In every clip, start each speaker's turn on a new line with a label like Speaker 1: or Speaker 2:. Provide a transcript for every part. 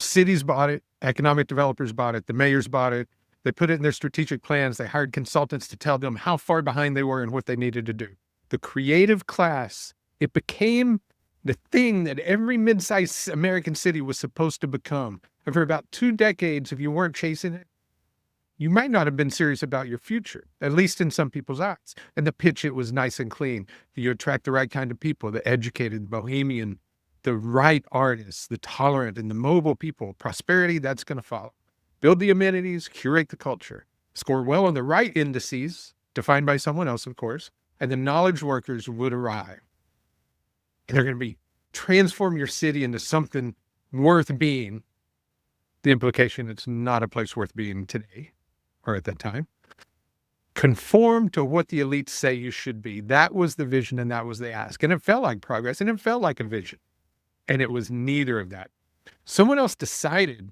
Speaker 1: Cities bought it, economic developers bought it, the mayors bought it. They put it in their strategic plans. They hired consultants to tell them how far behind they were and what they needed to do. The creative class, it became the thing that every mid-sized American city was supposed to become. And for about 2 decades, if you weren't chasing it, you might not have been serious about your future, at least in some people's eyes. And the pitch, it was nice and clean. You attract the right kind of people, the educated, the bohemian, the right artists, the tolerant and the mobile people. Prosperity, that's going to follow. Build the amenities, curate the culture, score well on the right indices, defined by someone else, of course, and the knowledge workers would arrive. And they're going to transform your city into something worth being. The implication, it's not a place worth being today or at that time. Conform to what the elites say you should be. That was the vision and that was the ask. And it felt like progress and it felt like a vision. And it was neither of that. Someone else decided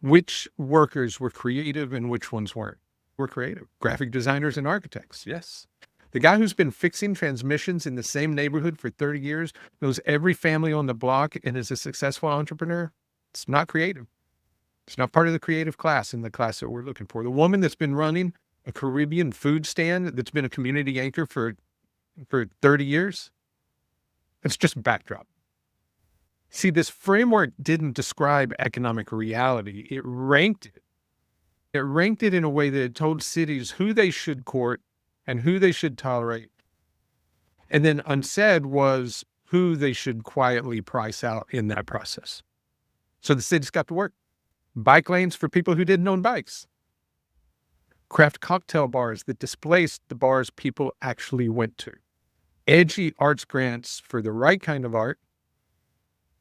Speaker 1: which workers were creative and which ones weren't. Were creative. Graphic designers and architects, yes. The guy who's been fixing transmissions in the same neighborhood for 30 years, knows every family on the block and is a successful entrepreneur. It's not creative. It's not part of the creative class in the class that we're looking for. The woman that's been running a Caribbean food stand that's been a community anchor for 30 years, it's just a backdrop. See, this framework didn't describe economic reality. It ranked it. It ranked it in a way that it told cities who they should court and who they should tolerate. And then unsaid was who they should quietly price out in that process. So the cities got to work. Bike lanes for people who didn't own bikes. Craft cocktail bars that displaced the bars people actually went to. Edgy arts grants for the right kind of art.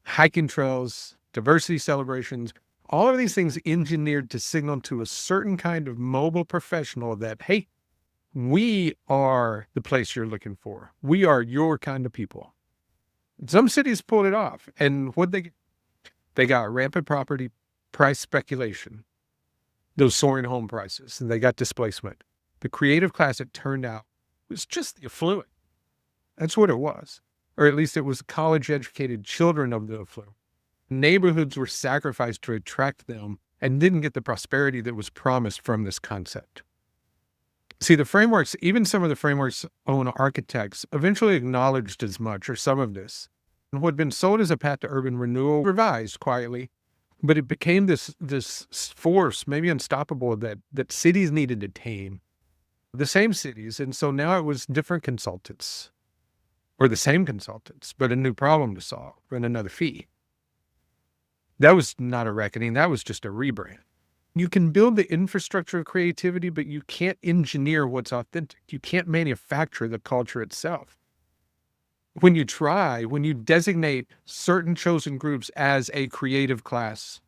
Speaker 1: Hiking trails, diversity celebrations, all of these things engineered to signal to a certain kind of mobile professional that, hey, we are the place you're looking for. We are your kind of people. Some cities pulled it off. And what they got rampant property price speculation, those soaring home prices, and they got displacement. The creative class, it turned out, was just the affluent. That's what it was. Or at least it was college-educated children of the affluent. Neighborhoods were sacrificed to attract them and didn't get the prosperity that was promised from this concept. See, the frameworks, even some of the frameworks' own architects, eventually acknowledged as much, or some of this. And what had been sold as a path to urban renewal, revised quietly, but it became this force, maybe unstoppable, that cities needed to tame. The same cities, and so now it was different consultants, or the same consultants, but a new problem to solve and another fee. That was not a reckoning, that was just a rebrand. You can build the infrastructure of creativity, but you can't engineer what's authentic. You can't manufacture the culture itself. When you try, when you designate certain chosen groups as a creative class,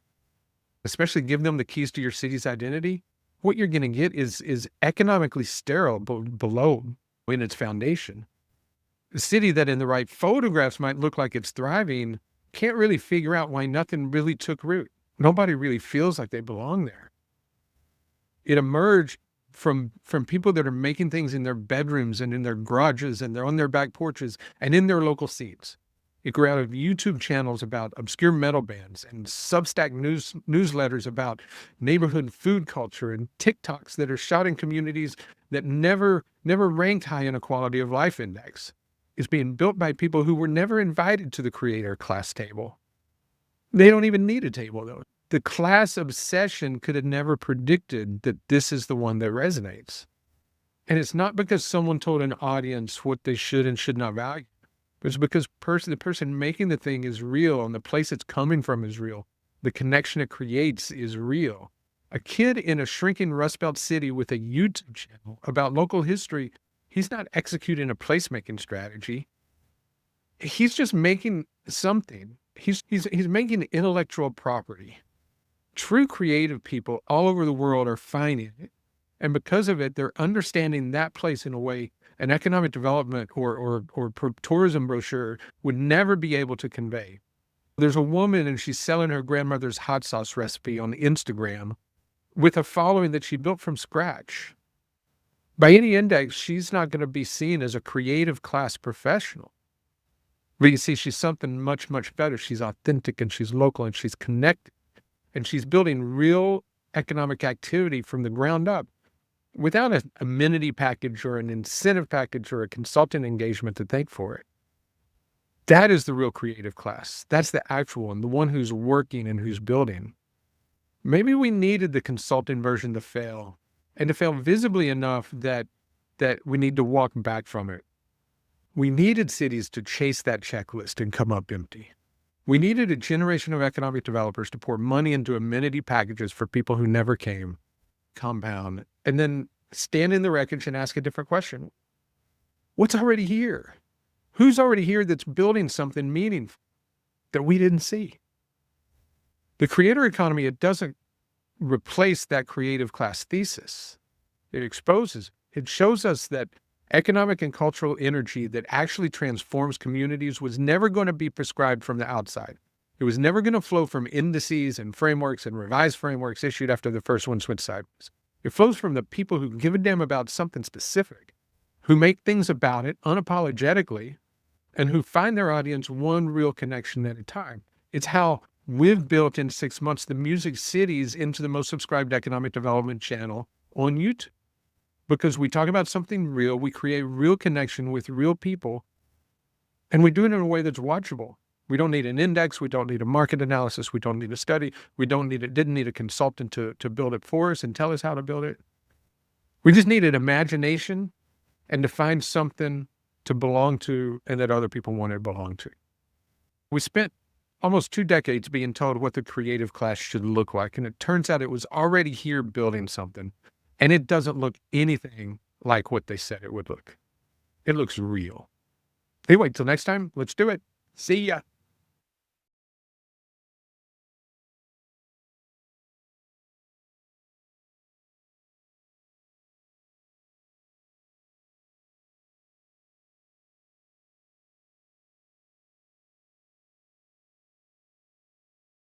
Speaker 1: especially give them the keys to your city's identity, what you're going to get is economically sterile below in its foundation. A city that in the right photographs might look like it's thriving can't really figure out why nothing really took root. Nobody really feels like they belong there. It emerged from people that are making things in their bedrooms and in their garages and they're on their back porches and in their local scenes. It grew out of YouTube channels about obscure metal bands and Substack newsletters about neighborhood food culture and TikToks that are shot in communities that never ranked high in a quality of life index. It's being built by people who were never invited to the creator class table. They don't even need a table, though. The class obsession could have never predicted that this is the one that resonates. And it's not because someone told an audience what they should and should not value. It's because the person making the thing is real and the place it's coming from is real. The connection it creates is real. A kid in a shrinking Rust Belt city with a YouTube channel about local history, he's not executing a placemaking strategy. He's just making something. He's making intellectual property. True creative people all over the world are finding it. And because of it, they're understanding that place in a way an economic development or tourism brochure would never be able to convey. There's a woman and she's selling her grandmother's hot sauce recipe on Instagram with a following that she built from scratch. By any index, she's not going to be seen as a creative class professional. But you see, she's something much, much better. She's authentic and she's local and she's connected. And she's building real economic activity from the ground up without an amenity package or an incentive package or a consultant engagement to thank for it. That is the real creative class. That's the actual one, the one who's working and who's building. Maybe we needed the consulting version to fail, and to fail visibly enough that we need to walk back from it. We needed cities to chase that checklist and come up empty. We needed a generation of economic developers to pour money into amenity packages for people who never came, compound, and then stand in the wreckage and ask a different question. What's already here? Who's already here that's building something meaningful that we didn't see? The creator economy, it doesn't replace that creative class thesis. It exposes, it shows us that economic and cultural energy that actually transforms communities was never going to be prescribed from the outside. It was never going to flow from indices and frameworks and revised frameworks issued after the first one went sideways. It flows from the people who give a damn about something specific, who make things about it unapologetically, and who find their audience one real connection at a time. It's how we've built in 6 months the Music Cities into the most subscribed economic development channel on YouTube. Because we talk about something real, we create real connection with real people, and we do it in a way that's watchable. We don't need an index, we don't need a market analysis, we don't need a study, we didn't need a consultant to build it for us and tell us how to build it. We just needed imagination and to find something to belong to and that other people want to belong to. We spent almost 2 decades being told what the creative class should look like, and it turns out it was already here building something. And it doesn't look anything like what they said it would look. It looks real. Anyway, till next time, let's do it. See ya.